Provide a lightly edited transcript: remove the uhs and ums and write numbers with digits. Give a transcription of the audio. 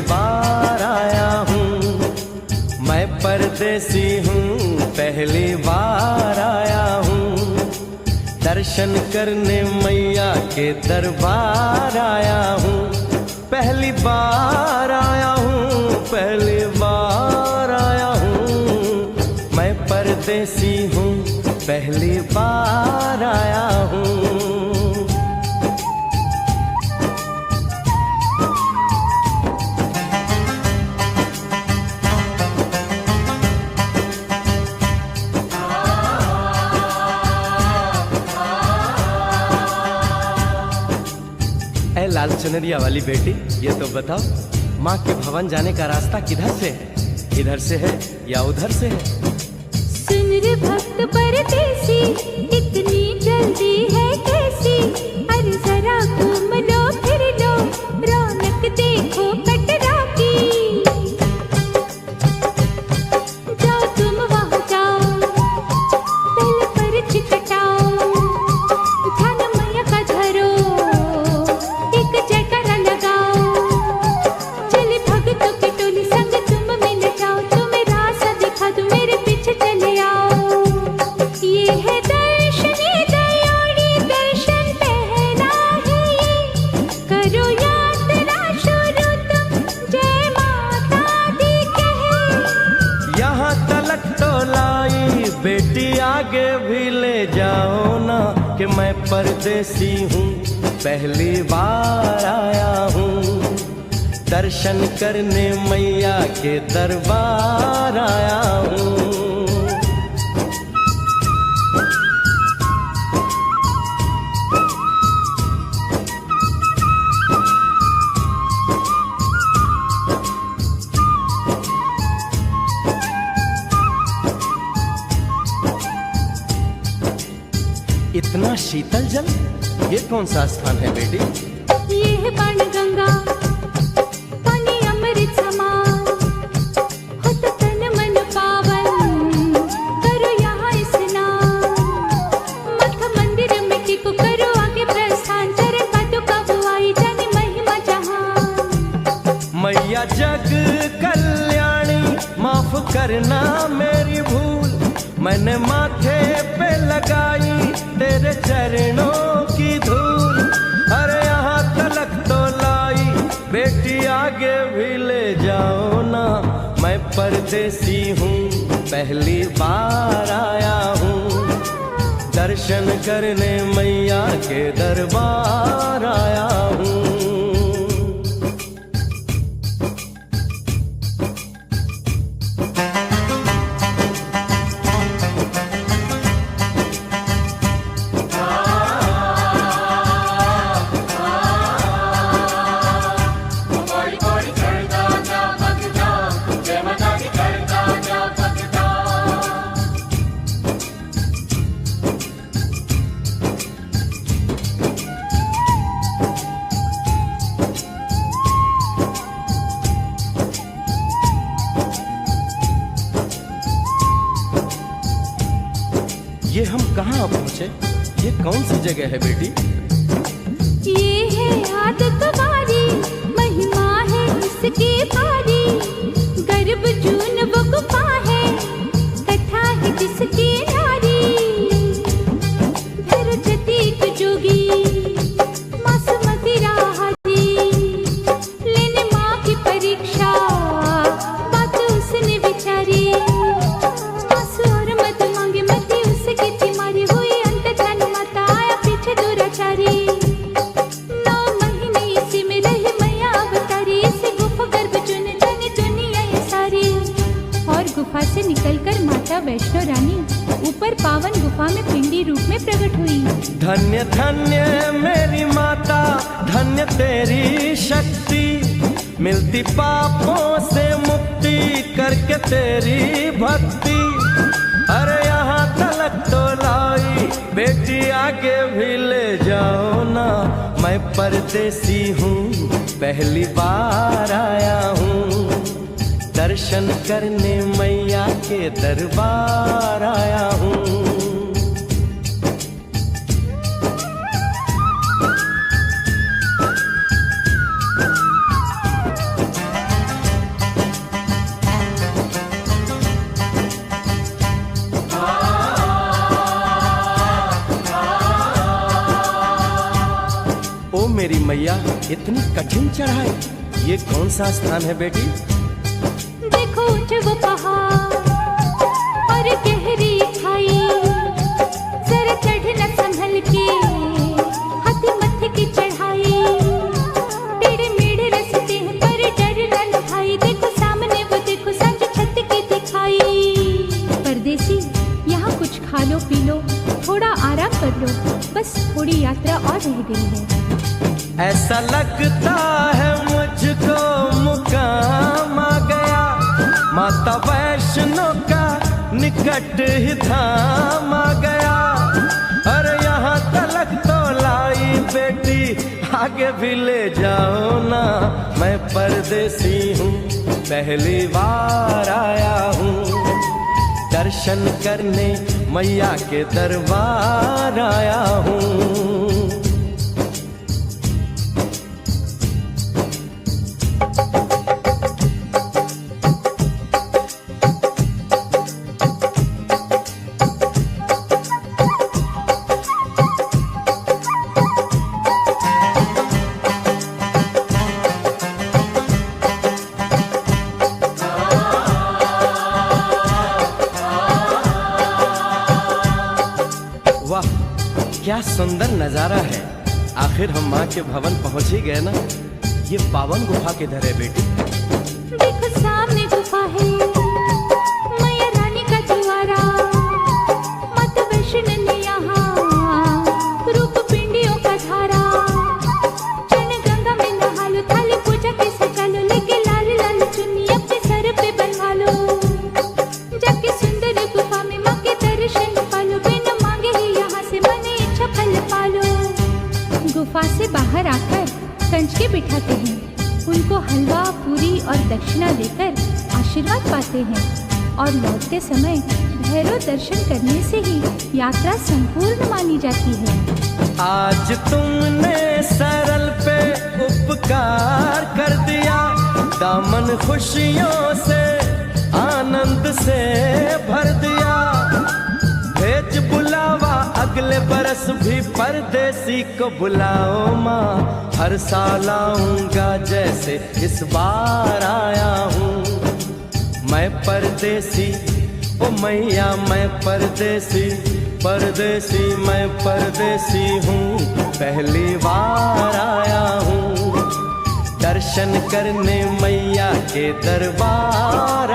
बार आया हूँ। मैं परदेसी हूँ, पहली बार आया हूँ। दर्शन करने मैया के दरबार आया हूँ। पहली बार आया हूँ, पहली बार आया हूँ। मैं परदेसी हूँ, पहली बार आया हूँ। ऐ लाल चुनरिया वाली बेटी, ये तो बताओ, माँ के भवन जाने का रास्ता किधर से है? इधर से है या उधर से है? सुन रे भक्त परदेसी, इतनी जल्दी है कैसी? अरे जरा घूम लो फिर लो, रौनक देखो कटरा की। जाओ तुम वहाँ जाओ, पहले पर्ची कटाओ, ध्यान मैया का धरो, एक जयकारा लगाओ। चले भक्तों की टोली संग तुम मिल जाओ, तुम्हें रास्ता दिखा दूं, मेरे पीछे चले आओ। ये है दर्शन दयोड़ी दर्शन पहला है ये, करो यात्रा शुरू तुम, जय माता दी कहे। यहाँ तलक तो लाई बेटी, आगे भी ले जाओ ना, कि मैं परदेसी हूँ, पहली बार आया हूँ। दर्शन करने मैया के दरबार आया हूँ। इतना शीतल जल, ये कौन सा स्थान है बेटी? ये है बाण गंगा, पानी अमृत समान, हो तो तन मन पावन, करो यहाँ स्नान। मठ मंदिर में टिको, करो आगे प्रस्थान, चरण पादुका बुआई, जाने महिमा जहान। मैया जग कल्याणी, माफ करना मेरी भूल, मैंने माथे पे लगाई तेरे चरणों की धूल। अरे यहाँ तलक तो लाई बेटी, आगे भी ले जाओ ना, मैं परदेसी हूँ, पहली बार आया हूँ। दर्शन करने मैया के दरबार आया हूँ। ये हम कहाँ पहुँचे? ये कौन सी जगह है बेटी? ये है आदत बारी, महिमा है इसकी भारी, गर्भ जून वो गुफा है, कथा है जिसकी नारी। धरो जतीक जोगी, मासूमती राहती, लेने माँ की परीक्षा, बात उसने विचारी। आंसू और मत मांगे, मती उसकी तिमारी, हुई अंत ध्यान माता, आया पीछे दुराचारी। 9 महीने इसी में रही मैया अवतारी, इसी गुफा गर्भ चुन जाने दुनिया ये सारी। और गुफा से निकलकर माता वैष्णो रानी ऊपर पावन गुफा में पिंडी रूप में प्रकट हुई। धन्य धन्य मेरी माता, धन्य तेरी शक्ति, मिलती पापों से मुक्ति करके तेरी भक्ति। अरे यहाँ तलक तो लाई बेटी, आगे भी ले जाओ ना, मैं परदेसी हूँ, पहली बार आया हूँ। दर्शन करने मैया के दरबार आया हूँ। मेरी मैया, इतनी कठिन चढ़ाई, ये कौन सा स्थान है बेटी? देखो ऊंचे वो पहाड़ और गहरी खाई, जरा चढ़ना संभल के, हाथी मत्थे की चढ़ाई, टेढ़े मेढ़े रास्ते हैं पर डरना न भाई, देखो सामने वो देखो सांझ छत की दिखाई। परदेसी यहाँ कुछ खा लो पी लो, थोड़ा आराम कर लो, बस थोड़ी यात्रा और रह गई है। ऐसा लगता है मुझको मुकाम आ गया, माता वैष्णो का निकट ही धाम आ गया। अरे यहाँ तलक तो लाई बेटी, आगे भी ले जाओ ना, मैं परदेसी हूँ, पहली बार आया हूँ, दर्शन करने मैया के दरबार आया हूँ। वाह, क्या सुंदर नजारा है। आखिर हम माँ के भवन पहुंच ही गए ना। ये पावन गुफा किधर है बेटी? देखो सामने गुफा है, मैया रानी का द्वारा, माता वैष्णो ने यहाँ रूप पिंडियों का धारा, चन गंगा में नहा लो, थाली पूजा के सजा लो, लेके लाल लाल चुन्नी अपने सर पे बनवा लो, जाके सुंदर गुफा में माँ के दर्शन पालो, बिना मांगे ही यहाँ से मन इच्छा फल पालो। गुफा से बाहर आकर कंच के बिठाते हैं, उनको हलवा पूरी और दक्षिणा देकर आशीर्वाद पाते हैं, और लौटते समय भैरव दर्शन करने से ही यात्रा संपूर्ण मानी जाती है। आज तुमने सरल पे उपकार कर दिया, दामन खुशियों से आनंद से भर दिया, भेज बुलावा अगले बरस भी परदेसी को बुलाओ माँ, हर साल आऊंगा जैसे इस बार आया हूँ। मैं परदेसी ओ मैया, मैं परदेसी, परदेसी मैं परदेसी हूँ, पहली बार आया हूँ, दर्शन करने मैया के दरबार